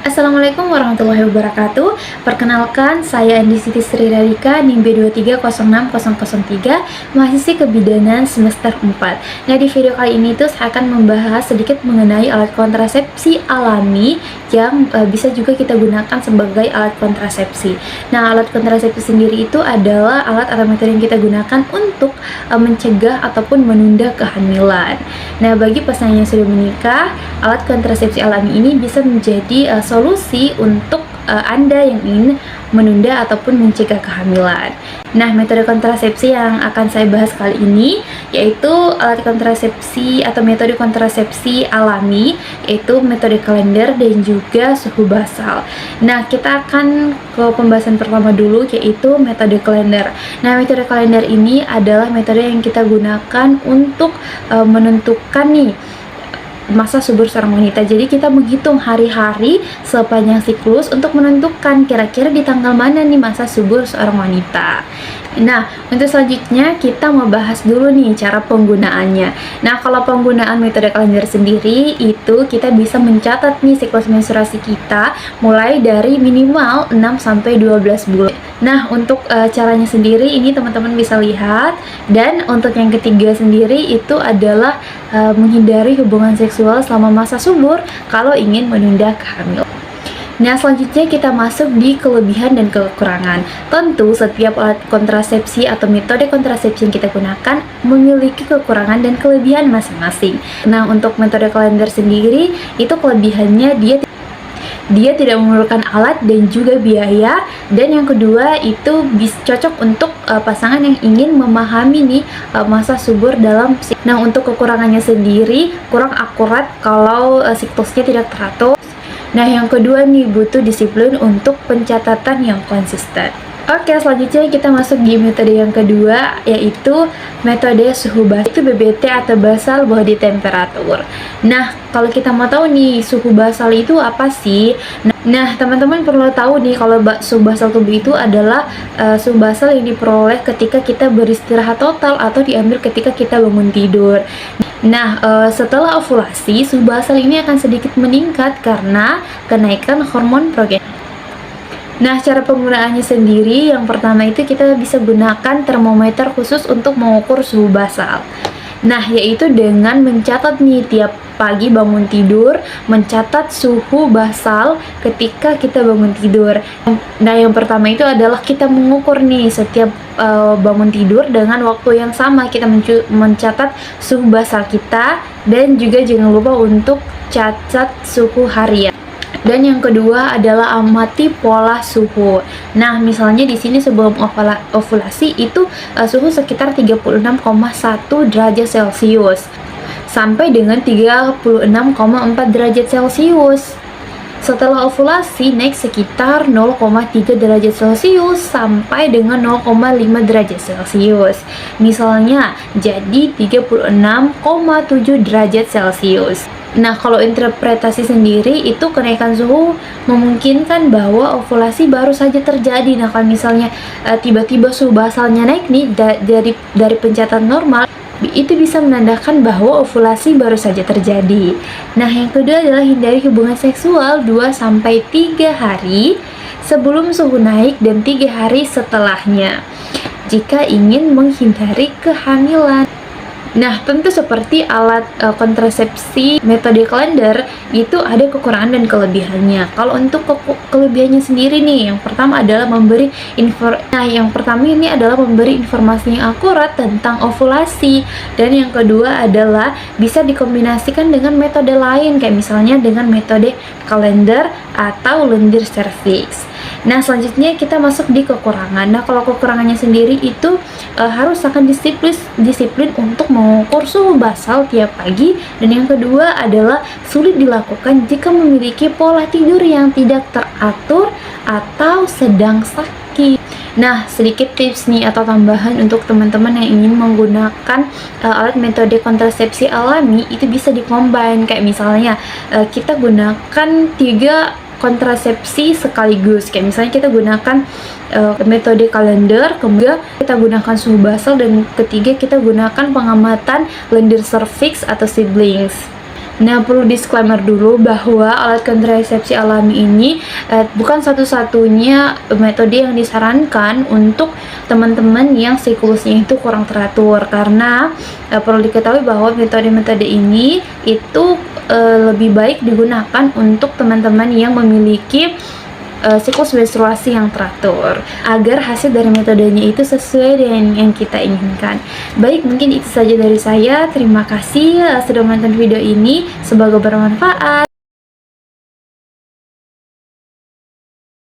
Assalamualaikum warahmatullahi wabarakatuh. Perkenalkan, saya Andi Siti Sri Radika, NIM B2306003, mahasiswi kebidanan semester 4. Nah, di video kali ini tuh saya akan membahas sedikit mengenai alat kontrasepsi alami yang bisa juga kita gunakan sebagai alat kontrasepsi. Nah, alat kontrasepsi sendiri itu adalah alat atau metode yang kita gunakan untuk mencegah ataupun menunda kehamilan. Nah, bagi pasangan yang sudah menikah, alat kontrasepsi alami ini bisa menjadi solusi untuk Anda yang ingin menunda ataupun mencegah kehamilan. Nah, metode kontrasepsi yang akan saya bahas kali ini yaitu alat kontrasepsi atau metode kontrasepsi alami, yaitu metode kalender dan juga suhu basal. Nah, kita akan ke pembahasan pertama dulu, yaitu metode kalender. Nah, metode kalender ini adalah metode yang kita gunakan untuk menentukan nih masa subur seorang wanita. Jadi kita menghitung hari-hari sepanjang siklus untuk menentukan kira-kira di tanggal mana nih masa subur seorang wanita. Nah, untuk selanjutnya kita mau bahas dulu nih cara penggunaannya. Nah, kalau penggunaan metode kalender sendiri itu kita bisa mencatat nih siklus menstruasi kita mulai dari minimal 6-12 bulan. Nah, untuk caranya sendiri ini teman-teman bisa lihat. Dan untuk yang ketiga sendiri itu adalah menghindari hubungan seksual selama masa subur kalau ingin menunda kehamilan. Nah, selanjutnya kita masuk di kelebihan dan kekurangan. Tentu setiap alat kontrasepsi atau metode kontrasepsi yang kita gunakan memiliki kekurangan dan kelebihan masing-masing. Nah, untuk metode kalender sendiri itu kelebihannya dia tidak memerlukan alat dan juga biaya, dan yang kedua itu cocok untuk pasangan yang ingin memahami nih masa subur dalam. Nah, untuk kekurangannya sendiri kurang akurat kalau siklusnya tidak teratur. Nah, yang kedua nih butuh disiplin untuk pencatatan yang konsisten. Oke, selanjutnya kita masuk di metode yang kedua, yaitu metode suhu basal, itu BBT atau basal body temperature. Nah, kalau kita mau tahu nih suhu basal itu apa sih? Nah, teman-teman perlu tahu nih kalau suhu basal tubuh itu adalah suhu basal yang diperoleh ketika kita beristirahat total atau diambil ketika kita bangun tidur. Nah, setelah ovulasi, suhu basal ini akan sedikit meningkat karena kenaikan hormon progesteron. Nah, cara penggunaannya sendiri, yang pertama itu kita bisa gunakan termometer khusus untuk mengukur suhu basal. Nah, yaitu dengan mencatat nih tiap pagi bangun tidur, mencatat suhu basal ketika kita bangun tidur. Nah, yang pertama itu adalah kita mengukur nih setiap bangun tidur dengan waktu yang sama kita mencatat suhu basal kita, dan juga jangan lupa untuk catat suhu harian. Dan yang kedua adalah amati pola suhu. Nah, misalnya di sini sebelum ovulasi itu suhu sekitar 36,1 derajat Celcius sampai dengan 36,4 derajat Celcius. Setelah ovulasi naik sekitar 0,3 derajat Celcius sampai dengan 0,5 derajat Celcius. Misalnya jadi 36,7 derajat Celcius. Nah, kalau interpretasi sendiri itu kenaikan suhu memungkinkan bahwa ovulasi baru saja terjadi. Nah, kalau misalnya tiba-tiba suhu basalnya naik nih dari pencatatan normal, itu bisa menandakan bahwa ovulasi baru saja terjadi. Nah, yang kedua adalah hindari hubungan seksual 2-3 hari sebelum suhu naik dan 3 hari setelahnya jika ingin menghindari kehamilan. Nah, tentu seperti alat kontrasepsi metode kalender itu ada kekurangan dan kelebihannya. Kalau untuk kelebihannya sendiri nih, yang pertama adalah memberi informasi yang akurat tentang ovulasi, dan yang kedua adalah bisa dikombinasikan dengan metode lain kayak misalnya dengan metode kalender atau lendir cervix. Nah, selanjutnya kita masuk di kekurangan. Nah, kalau kekurangannya sendiri itu harus akan disiplin untuk mengukur suhu basal tiap pagi, dan yang kedua adalah sulit dilakukan jika memiliki pola tidur yang tidak teratur atau sedang sakit. Nah, sedikit tips nih atau tambahan untuk teman-teman yang ingin menggunakan alat metode kontrasepsi alami, itu bisa dikombin kayak misalnya kita gunakan 3 kontrasepsi sekaligus. Kayak misalnya kita gunakan metode kalender, kemudian kita gunakan suhu basal, dan ketiga kita gunakan pengamatan lendir cervix atau siblings. Nah, perlu disclaimer dulu bahwa alat kontrasepsi alami ini bukan satu-satunya metode yang disarankan untuk teman-teman yang siklusnya itu kurang teratur, karena perlu diketahui bahwa metode-metode ini itu lebih baik digunakan untuk teman-teman yang memiliki siklus menstruasi yang teratur, agar hasil dari metodenya itu sesuai dengan yang kita inginkan. Baik, mungkin itu saja dari saya. Terima kasih sudah menonton video ini, semoga bermanfaat.